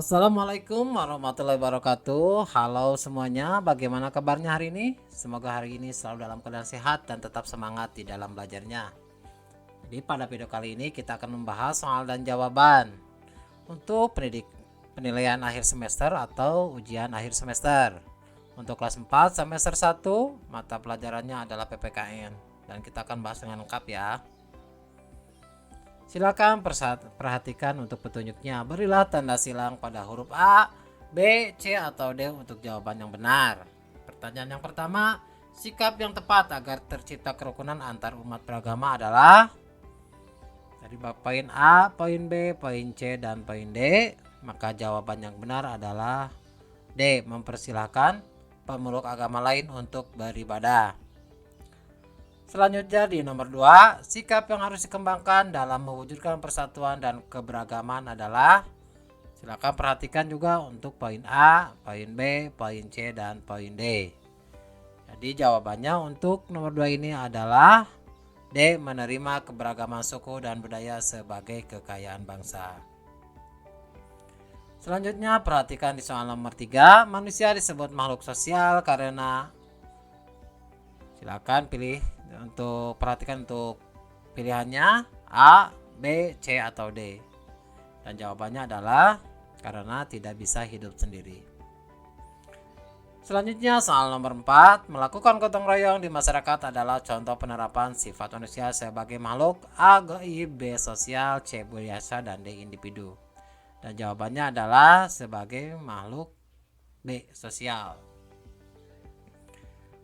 Assalamualaikum warahmatullahi wabarakatuh. Halo semuanya, bagaimana kabarnya hari ini? Semoga hari ini selalu dalam keadaan sehat dan tetap semangat di dalam belajarnya. Jadi pada video kali ini kita akan membahas soal dan jawaban untuk penilaian akhir semester atau ujian akhir semester. Untuk kelas 4 semester 1 mata pelajarannya adalah PPKN dan kita akan bahas dengan lengkap ya. Silakan perhatikan untuk petunjuknya. Berilah tanda silang pada huruf A, B, C, atau D untuk jawaban yang benar. Pertanyaan yang pertama, sikap yang tepat agar tercipta kerukunan antar umat beragama adalah dari poin A, poin B, poin C, dan poin D. Maka jawaban yang benar adalah D, mempersilahkan pemeluk agama lain untuk beribadah. Selanjutnya di nomor 2, sikap yang harus dikembangkan dalam mewujudkan persatuan dan keberagaman adalah, silakan perhatikan juga untuk poin A, poin B, poin C, dan poin D. Jadi jawabannya untuk nomor 2 ini adalah D, menerima keberagaman suku dan budaya sebagai kekayaan bangsa. Selanjutnya perhatikan di soal nomor 3, manusia disebut makhluk sosial karena, silakan pilih untuk perhatikan untuk pilihannya A, B, C, atau D. Dan jawabannya adalah karena tidak bisa hidup sendiri. Selanjutnya soal nomor 4, melakukan gotong royong di masyarakat adalah contoh penerapan sifat manusia sebagai makhluk A, gaib, B, sosial, C, biasa, dan D, individu. Dan jawabannya adalah sebagai makhluk B, sosial.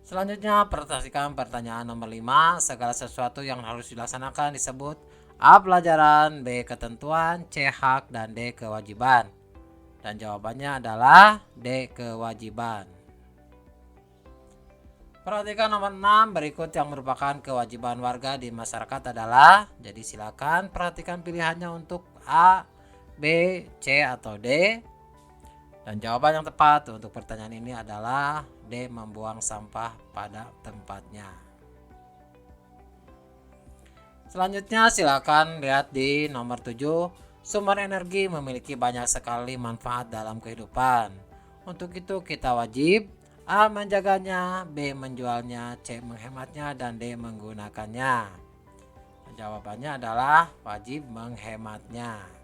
Selanjutnya perhatikan pertanyaan nomor 5, segala sesuatu yang harus dilaksanakan disebut A, pelajaran, B, ketentuan, C, hak, dan D, kewajiban. Dan jawabannya adalah D, kewajiban. Perhatikan nomor 6, berikut yang merupakan kewajiban warga di masyarakat adalah, jadi silakan perhatikan pilihannya untuk A, B, C, atau D. Dan jawaban yang tepat untuk pertanyaan ini adalah D, membuang sampah pada tempatnya. Selanjutnya silakan lihat di nomor 7, sumber energi memiliki banyak sekali manfaat dalam kehidupan. Untuk itu kita wajib A, menjaganya, B, menjualnya, C, menghematnya, dan D, menggunakannya. Dan jawabannya adalah wajib menghematnya.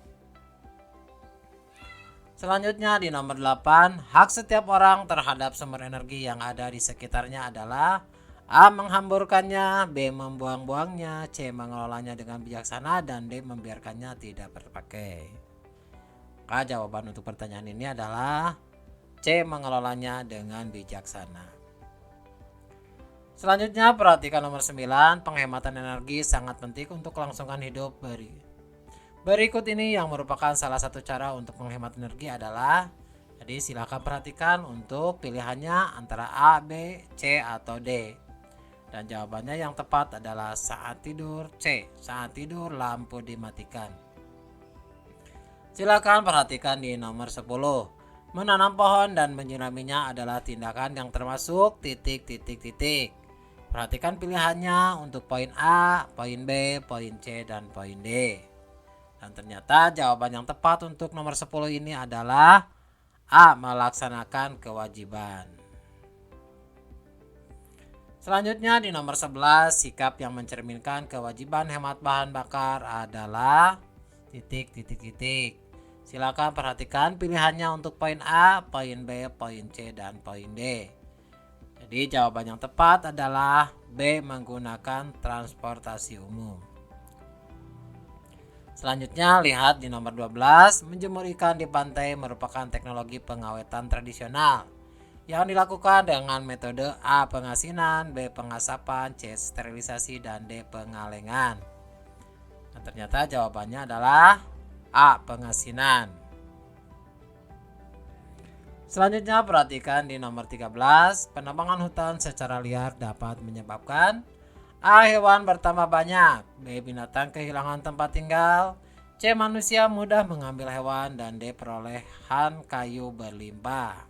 Selanjutnya di nomor 8, hak setiap orang terhadap sumber energi yang ada di sekitarnya adalah A, menghamburkannya, B, membuang-buangnya, C, mengelolanya dengan bijaksana, dan D, membiarkannya tidak terpakai. Maka jawaban untuk pertanyaan ini adalah C, mengelolanya dengan bijaksana. Selanjutnya perhatikan nomor 9, penghematan energi sangat penting untuk kelangsungan hidup berikut ini yang merupakan salah satu cara untuk menghemat energi adalah, jadi silakan perhatikan untuk pilihannya antara A, B, C, atau D. Dan jawabannya yang tepat adalah saat tidur, C, saat tidur lampu dimatikan. Silakan perhatikan di nomor 10, menanam pohon dan menyiraminya adalah tindakan yang termasuk titik. Perhatikan pilihannya untuk poin A, poin B, poin C, dan poin D. Dan ternyata jawaban yang tepat untuk nomor 10 ini adalah A, melaksanakan kewajiban. Selanjutnya di nomor 11, sikap yang mencerminkan kewajiban hemat bahan bakar adalah Silakan perhatikan pilihannya untuk poin A, poin B, poin C, dan poin D. Jadi jawaban yang tepat adalah B, menggunakan transportasi umum. Selanjutnya lihat di nomor 12, menjemur ikan di pantai merupakan teknologi pengawetan tradisional yang dilakukan dengan metode A, pengasinan, B, pengasapan, C, sterilisasi, dan D, pengalengan. Dan ternyata jawabannya adalah A, pengasinan. Selanjutnya perhatikan di nomor 13, penebangan hutan secara liar dapat menyebabkan A, hewan bertambah banyak, B, binatang kehilangan tempat tinggal, C, manusia mudah mengambil hewan, dan D, perolehan kayu berlimpah.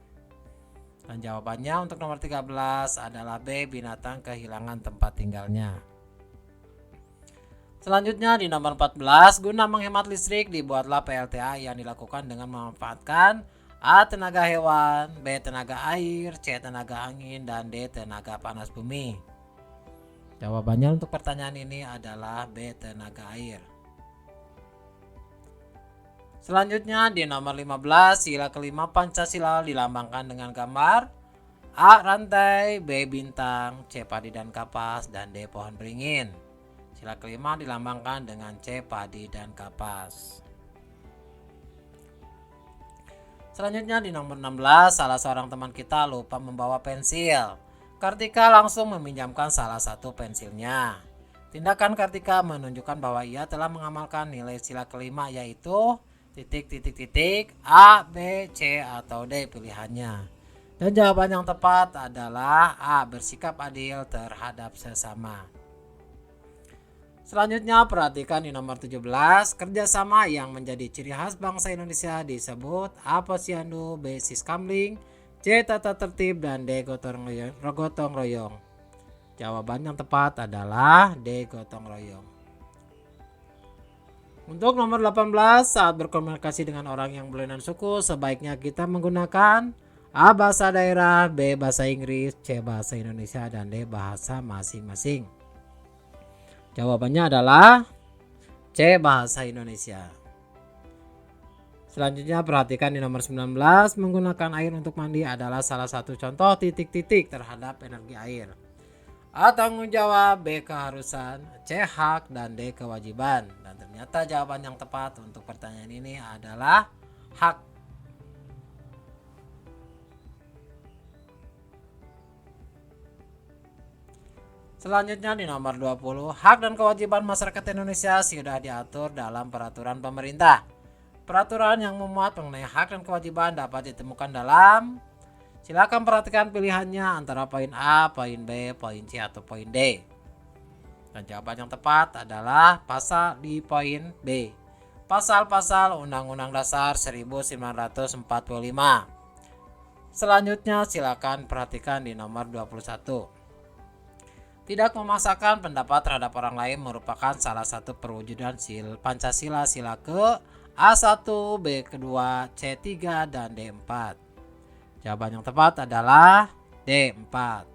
Dan jawabannya untuk nomor 13 adalah B, binatang kehilangan tempat tinggalnya. Selanjutnya di nomor 14, guna menghemat listrik dibuatlah PLTA yang dilakukan dengan memanfaatkan A. Tenaga hewan, B. Tenaga air, C. Tenaga angin, dan D. Tenaga panas bumi. Jawabannya untuk pertanyaan ini adalah B. Tenaga air. Selanjutnya di nomor 15, sila kelima Pancasila dilambangkan dengan gambar A. Rantai, B. Bintang, C. Padi dan kapas, dan D. Pohon beringin. Sila kelima dilambangkan dengan C. Padi dan kapas. Selanjutnya di nomor 16, salah seorang teman kita lupa membawa pensil. Kartika langsung meminjamkan salah satu pensilnya. Tindakan Kartika menunjukkan bahwa ia telah mengamalkan nilai sila kelima, yaitu A, B, C, atau D pilihannya. Dan jawaban yang tepat adalah A. Bersikap adil terhadap sesama. Selanjutnya perhatikan di nomor 17, kerjasama yang menjadi ciri khas bangsa Indonesia disebut A. Posyandu, B. Siskamling, C. Tata tertib, dan D. Gotong royong. Jawaban yang tepat adalah D. Gotong royong. Untuk nomor 18, saat berkomunikasi dengan orang yang berlainan suku, sebaiknya kita menggunakan A. Bahasa daerah, B. Bahasa Inggris, C. Bahasa Indonesia, dan D. Bahasa masing-masing. Jawabannya adalah C. Bahasa Indonesia. Selanjutnya perhatikan di nomor 19, menggunakan air untuk mandi adalah salah satu contoh titik-titik terhadap energi air. A. Tanggung jawab, B. Keharusan, C. Hak, dan D. Kewajiban. Dan ternyata jawaban yang tepat untuk pertanyaan ini adalah hak. Selanjutnya di nomor 20, hak dan kewajiban masyarakat Indonesia sudah diatur dalam peraturan pemerintah. Peraturan yang memuat mengenai hak dan kewajiban dapat ditemukan dalam, silakan perhatikan pilihannya antara poin A, poin B, poin C, atau poin D. Dan jawaban yang tepat adalah pasal di poin B. Pasal-pasal Undang-Undang Dasar 1945. Selanjutnya silakan perhatikan di nomor 21. Tidak memaksakan pendapat terhadap orang lain merupakan salah satu perwujudan Pancasila sila ke A1, B kedua, C3, dan D4. Jawaban yang tepat adalah D4.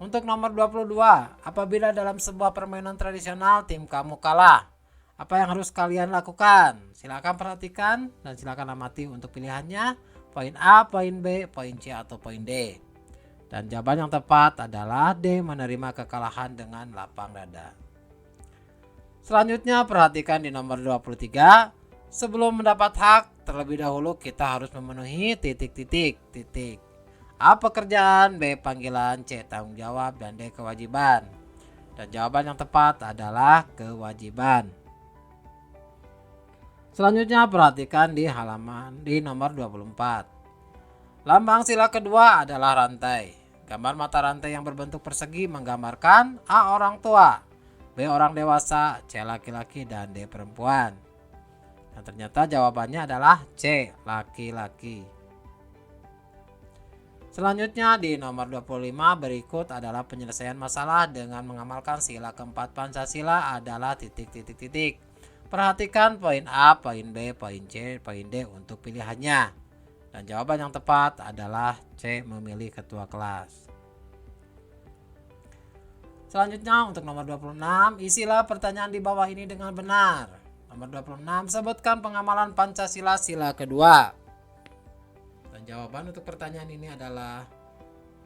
Untuk nomor 22, apabila dalam sebuah permainan tradisional tim kamu kalah, apa yang harus kalian lakukan? Silakan perhatikan dan silakan amati untuk pilihannya, poin A, poin B, poin C, atau poin D. Dan jawaban yang tepat adalah D, menerima kekalahan dengan lapang dada. Selanjutnya perhatikan di nomor 23. Sebelum mendapat hak, terlebih dahulu kita harus memenuhi titik-titik. A. Pekerjaan, B. Panggilan, C. Tanggung jawab, dan D. Kewajiban. Dan jawaban yang tepat adalah kewajiban. Selanjutnya perhatikan di halaman di nomor 24. Lambang sila kedua adalah rantai. Gambar mata rantai yang berbentuk persegi menggambarkan A. Orang tua, B. Orang dewasa, C. Laki-laki, dan D. Perempuan. Dan ternyata jawabannya adalah C. Laki-laki. Selanjutnya di nomor 25 berikut adalah penyelesaian masalah dengan mengamalkan sila keempat Pancasila adalah titik. Perhatikan poin A, poin B, poin C, poin D untuk pilihannya. Dan jawaban yang tepat adalah C. Memilih ketua kelas. Selanjutnya untuk nomor 26, isilah pertanyaan di bawah ini dengan benar. Nomor 26, sebutkan pengamalan Pancasila sila kedua. Dan jawaban untuk pertanyaan ini adalah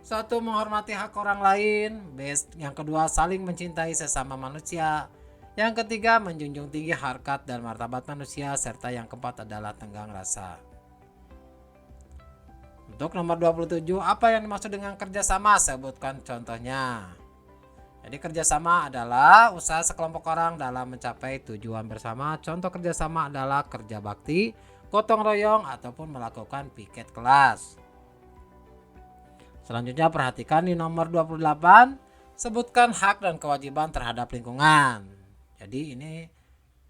1. Menghormati hak orang lain, B. Yang kedua, saling mencintai sesama manusia, yang ketiga, menjunjung tinggi harkat dan martabat manusia, serta yang keempat adalah tenggang rasa. Untuk nomor 27, apa yang dimaksud dengan kerjasama? Sebutkan contohnya. Jadi kerjasama adalah usaha sekelompok orang dalam mencapai tujuan bersama. Contoh kerjasama adalah kerja bakti, gotong royong, ataupun melakukan piket kelas. Selanjutnya perhatikan di nomor 28, sebutkan hak dan kewajiban terhadap lingkungan. Jadi ini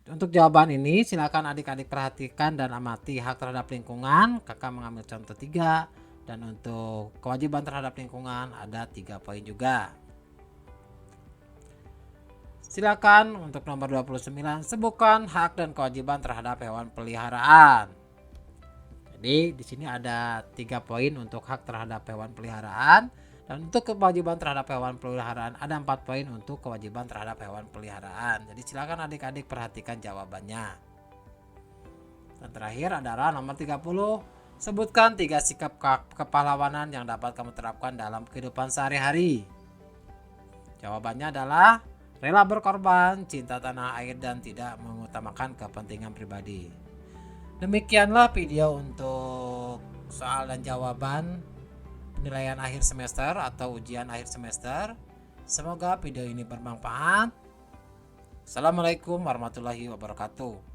untuk jawaban ini silakan adik-adik perhatikan dan amati hak terhadap lingkungan. Kakak mengambil contoh 3, dan untuk kewajiban terhadap lingkungan ada 3 poin juga. Silakan untuk nomor 29, sebutkan hak dan kewajiban terhadap hewan peliharaan. Jadi di sini ada 3 poin untuk hak terhadap hewan peliharaan, dan untuk kewajiban terhadap hewan peliharaan ada 4 poin untuk kewajiban terhadap hewan peliharaan. Jadi silakan adik-adik perhatikan jawabannya. Dan terakhir adalah nomor 30, sebutkan 3 sikap kepahlawanan yang dapat kamu terapkan dalam kehidupan sehari-hari. Jawabannya adalah rela berkorban, cinta tanah air, dan tidak mengutamakan kepentingan pribadi. Demikianlah video untuk soal dan jawaban penilaian akhir semester atau ujian akhir semester. Semoga video ini bermanfaat. Assalamualaikum warahmatullahi wabarakatuh.